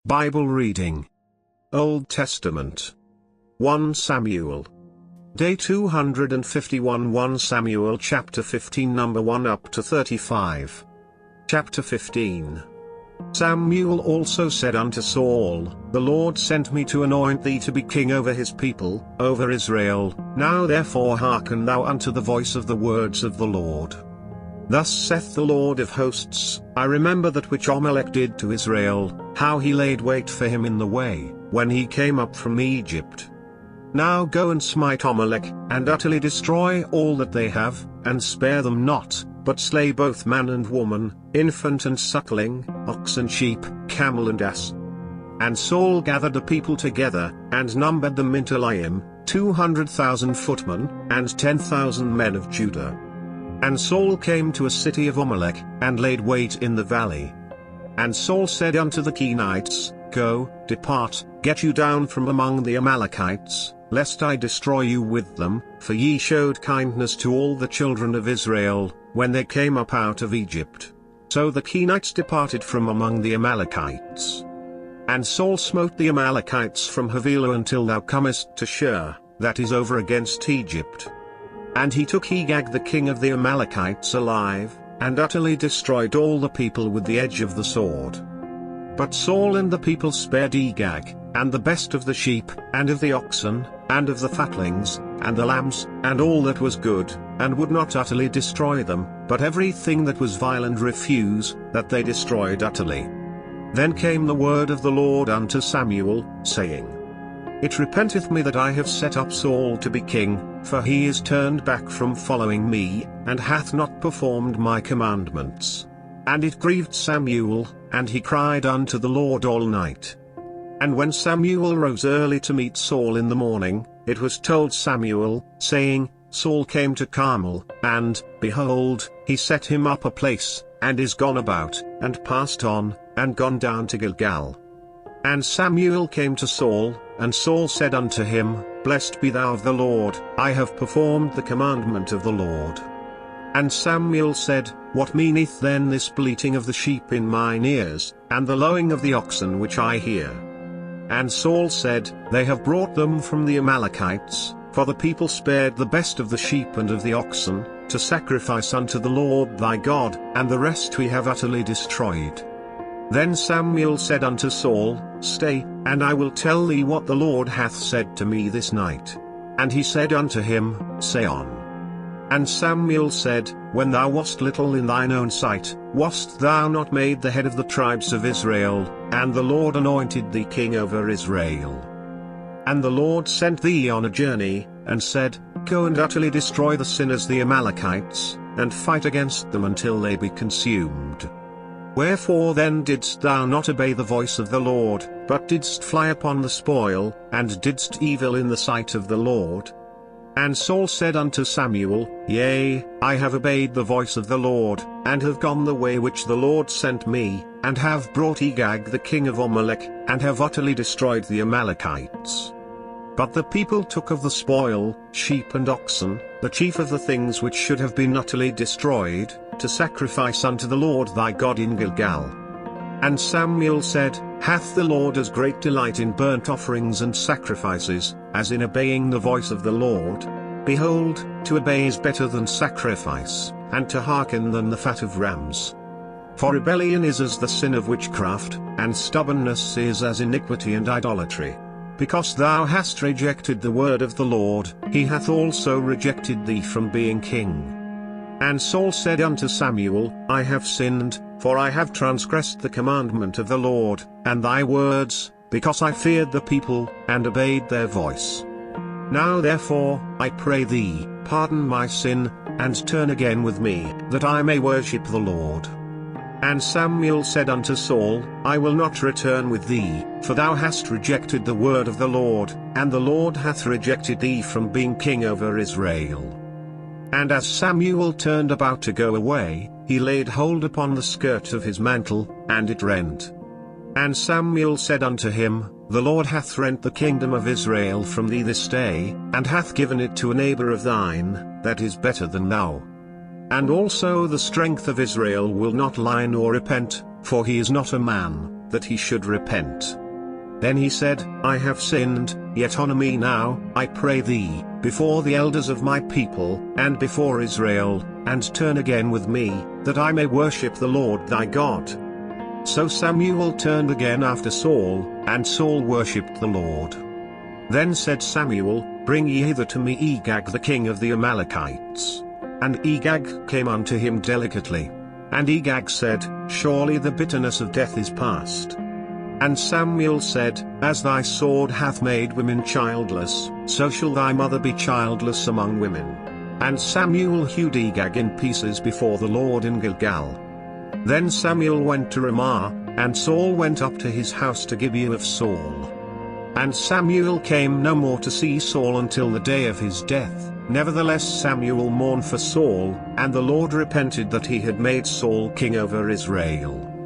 Bible reading. Old Testament. 1 Samuel. Day 251 1 Samuel chapter 15 number 1 up to 35. Chapter 15. Samuel also said unto Saul, The Lord sent me to anoint thee to be king over his people, over Israel. Now therefore hearken thou unto the voice of the words of the Lord. Thus saith the Lord of hosts, I remember that which Amalek did to Israel, how he laid wait for him in the way, when he came up from Egypt. Now go and smite Amalek, and utterly destroy all that they have, and spare them not, but slay both man and woman, infant and suckling, ox and sheep, camel and ass. And Saul gathered the people together, and numbered them in Telaim, 200,000 footmen, and 10,000 men of Judah. And Saul came to a city of Amalek, and laid wait in the valley. And Saul said unto the Kenites, Go, depart, get you down from among the Amalekites, lest I destroy you with them, for ye showed kindness to all the children of Israel, when they came up out of Egypt. So the Kenites departed from among the Amalekites. And Saul smote the Amalekites from Havilah until thou comest to Shur, that is over against Egypt. And he took Agag the king of the Amalekites alive, and utterly destroyed all the people with the edge of the sword. But Saul and the people spared Agag, and the best of the sheep, and of the oxen, and of the fatlings, and the lambs, and all that was good, and would not utterly destroy them, but everything that was vile and refuse, that they destroyed utterly. Then came the word of the Lord unto Samuel, saying, It repenteth me that I have set up Saul to be king, for he is turned back from following me, and hath not performed my commandments. And it grieved Samuel, and he cried unto the Lord all night. And when Samuel rose early to meet Saul in the morning, it was told Samuel, saying, Saul came to Carmel, and, behold, he set him up a place, and is gone about, and passed on, and gone down to Gilgal. And Samuel came to Saul, and Saul said unto him, Blessed be thou of the Lord, I have performed the commandment of the Lord. And Samuel said, What meaneth then this bleating of the sheep in mine ears, and the lowing of the oxen which I hear? And Saul said, They have brought them from the Amalekites, for the people spared the best of the sheep and of the oxen, to sacrifice unto the Lord thy God, and the rest we have utterly destroyed. Then Samuel said unto Saul, Stay, and I will tell thee what the Lord hath said to me this night. And he said unto him, Say on. And Samuel said, When thou wast little in thine own sight, wast thou not made the head of the tribes of Israel, and the Lord anointed thee king over Israel? And the Lord sent thee on a journey, and said, Go and utterly destroy the sinners the Amalekites, and fight against them until they be consumed. Wherefore then didst thou not obey the voice of the Lord, but didst fly upon the spoil, and didst evil in the sight of the Lord? And Saul said unto Samuel, Yea, I have obeyed the voice of the Lord, and have gone the way which the Lord sent me, and have brought Agag the king of Amalek, and have utterly destroyed the Amalekites. But the people took of the spoil, sheep and oxen, the chief of the things which should have been utterly destroyed, to sacrifice unto the Lord thy God in Gilgal. And Samuel said, Hath the Lord as great delight in burnt offerings and sacrifices, as in obeying the voice of the Lord? Behold, to obey is better than sacrifice, and to hearken than the fat of rams. For rebellion is as the sin of witchcraft, and stubbornness is as iniquity and idolatry. Because thou hast rejected the word of the Lord, he hath also rejected thee from being king. And Saul said unto Samuel, I have sinned, for I have transgressed the commandment of the Lord, and thy words, because I feared the people, and obeyed their voice. Now therefore, I pray thee, pardon my sin, and turn again with me, that I may worship the Lord. And Samuel said unto Saul, I will not return with thee, for thou hast rejected the word of the Lord, and the Lord hath rejected thee from being king over Israel. And as Samuel turned about to go away, he laid hold upon the skirt of his mantle, and it rent. And Samuel said unto him, The Lord hath rent the kingdom of Israel from thee this day, and hath given it to a neighbor of thine, that is better than thou. And also the strength of Israel will not lie nor repent, for he is not a man. that he should repent. Then he said, I have sinned, yet honor me now, I pray thee, before the elders of my people, and before Israel, and turn again with me, that I may worship the Lord thy God. So Samuel turned again after Saul, and Saul worshipped the Lord. Then said Samuel, Bring ye hither to me Agag the king of the Amalekites. And Agag came unto him delicately. And Agag said, Surely the bitterness of death is past. And Samuel said, As thy sword hath made women childless, so shall thy mother be childless among women. And Samuel hewed Agag in pieces before the Lord in Gilgal. Then Samuel went to Ramah, and Saul went up to his house to Gibeah of Saul. And Samuel came no more to see Saul until the day of his death. Nevertheless Samuel mourned for Saul, and the Lord repented that he had made Saul king over Israel.